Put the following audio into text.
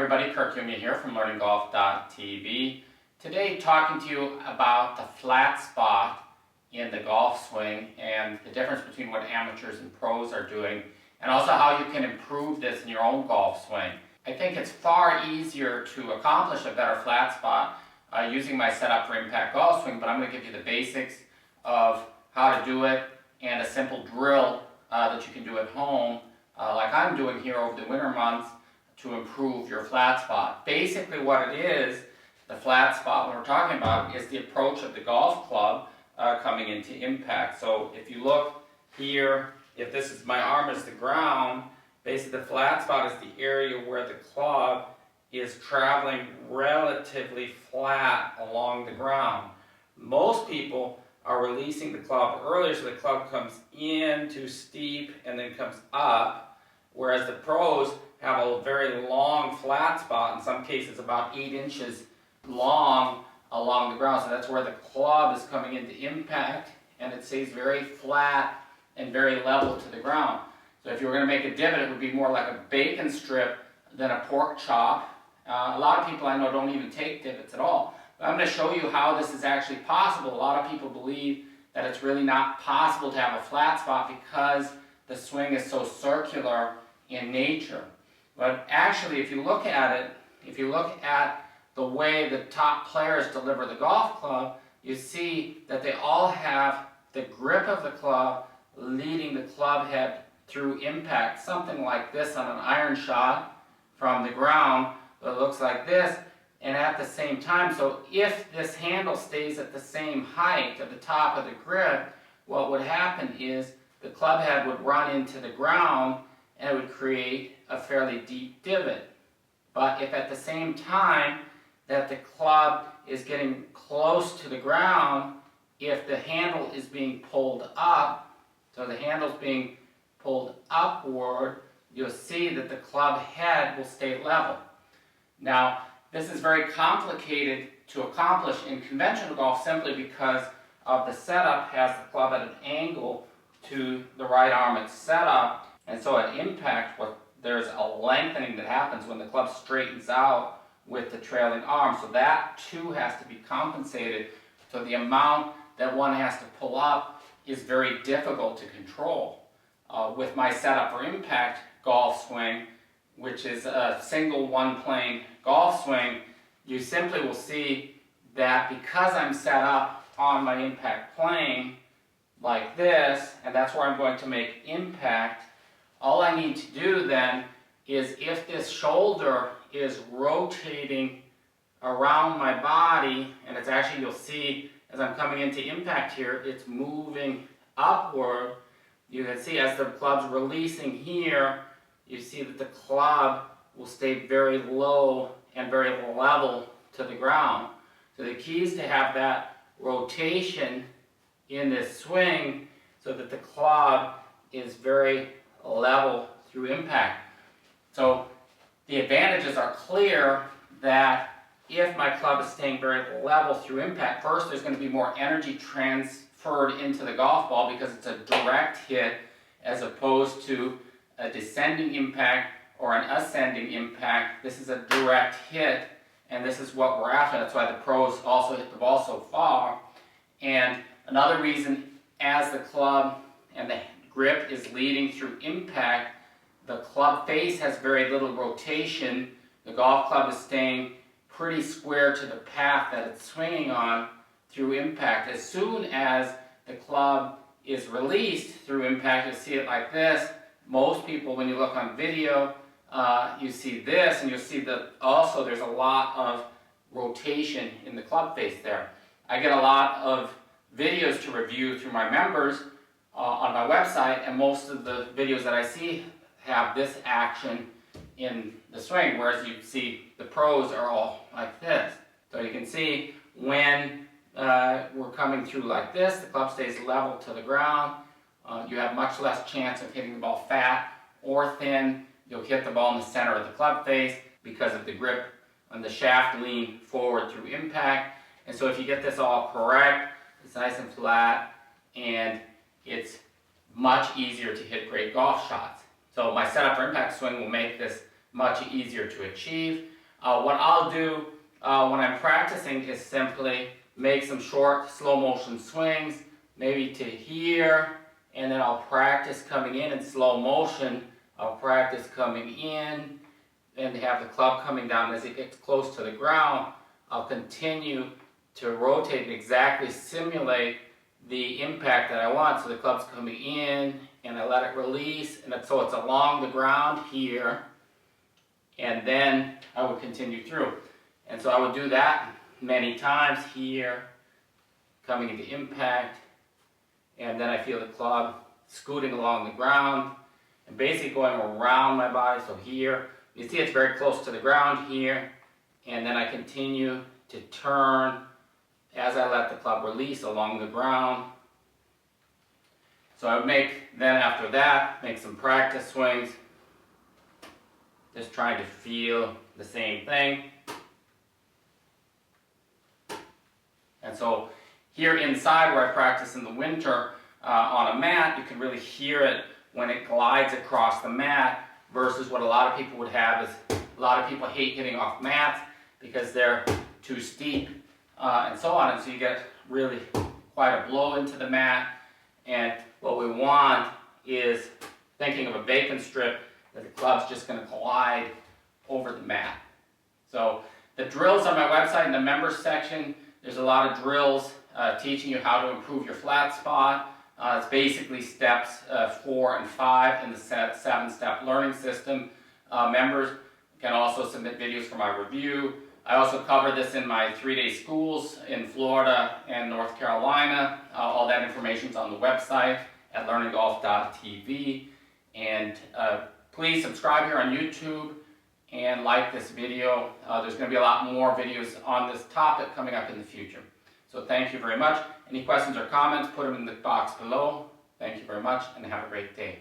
everybody, Kirk here from LearningGolf.tv. Today talking to you about the flat spot in the golf swing and the difference between what amateurs and pros are doing, and also how you can improve this in your own golf swing. I think it's far easier to accomplish a better flat spot using my setup for impact golf swing, but I'm going to give you the basics of how to do it and a simple drill that you can do at home like I'm doing here over the winter months to improve your flat spot. Basically what it is, the flat spot when we're talking about is the approach of the golf club coming into impact. So if you look here, if this is my arm is the ground, basically the flat spot is the area where the club is traveling relatively flat along the ground. Most people are releasing the club earlier so the club comes in too steep and then comes up, whereas the pros have a very long flat spot, in some cases about 8 inches long along the ground. So that's where the club is coming into impact and it stays very flat and very level to the ground. So if you were going to make a divot, it would be more like a bacon strip than a pork chop. A lot of people I know don't even take divots at all. But I'm going to show you how this is actually possible. A lot of people believe that it's really not possible to have a flat spot because the swing is so circular in nature. But actually, if you look at it, if you look at the way the top players deliver the golf club, you see that they all have the grip of the club leading the club head through impact, something like this on an iron shot from the ground. It looks like this, and at the same time, so if this handle stays at the same height at the top of the grip, what would happen is the club head would run into the ground and it would create a fairly deep divot. But if at the same time that the club is getting close to the ground, if the handle is being pulled up, so the handle's being pulled upward, you'll see that the club head will stay level. Now, this is very complicated to accomplish in conventional golf simply because of the setup has the club at an angle to the right arm it's set up. And so at impact, there's a lengthening that happens when the club straightens out with the trailing arm. So that too has to be compensated. So the amount that one has to pull up is very difficult to control. With my setup for impact golf swing, which is a single one-plane golf swing, you simply will see that because I'm set up on my impact plane like this, and that's where I'm going to make impact, all I need to do then is if this shoulder is rotating around my body, and it's actually, you'll see as I'm coming into impact here, it's moving upward. You can see as the club's releasing here, you see that the club will stay very low and very level to the ground. So the key is to have that rotation in this swing so that the club is very level through impact. So the advantages are clear that if my club is staying very level through impact, first there's going to be more energy transferred into the golf ball because it's a direct hit as opposed to a descending impact or an ascending impact. This is a direct hit, and this is what we're after. That's why the pros also hit the ball so far. And another reason, as the club and the grip is leading through impact, the club face has very little rotation. The golf club is staying pretty square to the path that it's swinging on through impact. As soon as the club is released through impact, you'll see it like this. Most people, when you look on video, you see this, and you'll see that also there's a lot of rotation in the club face there. I get a lot of videos to review through my members on my website, and most of the videos that I see have this action in the swing, whereas you see the pros are all like this. So you can see when we're coming through like this, the club stays level to the ground. You have much less chance of hitting the ball fat or thin. You'll hit the ball in the center of the club face because of the grip on the shaft lean forward through impact. And so if you get this all correct, it's nice and flat, and it's much easier to hit great golf shots. So my setup for impact swing will make this much easier to achieve. What I'll do when I'm practicing is simply make some short slow motion swings, maybe to here, and then I'll practice coming in slow motion. I'll practice coming in and have the club coming down as it gets close to the ground. I'll continue to rotate and exactly simulate the impact that I want. So the club's coming in and I let it release, and so it's along the ground here, and then I would continue through. And so I would do that many times here, coming into impact, and then I feel the club scooting along the ground and basically going around my body. So here, you see it's very close to the ground here, and then I continue to turn as I let the club release along the ground. So I would then after that, make some practice swings, just trying to feel the same thing. And so here inside where I practice in the winter on a mat, you can really hear it when it glides across the mat, versus what a lot of people would have is, a lot of people hate getting off mats because they're too steep and so on, and so you get really quite a blow into the mat. And what we want is thinking of a bacon strip that the club's just going to glide over the mat. So the drills on my website in the members section, there's a lot of drills teaching you how to improve your flat spot. It's basically steps 4 and 5 in the 7-step learning system. Members can also submit videos for my review. I also cover this in my 3-day schools in Florida and North Carolina. All that information is on the website at learninggolf.tv. And please subscribe here on YouTube and like this video. There's going to be a lot more videos on this topic coming up in the future. So thank you very much. Any questions or comments, put them in the box below. Thank you very much and have a great day.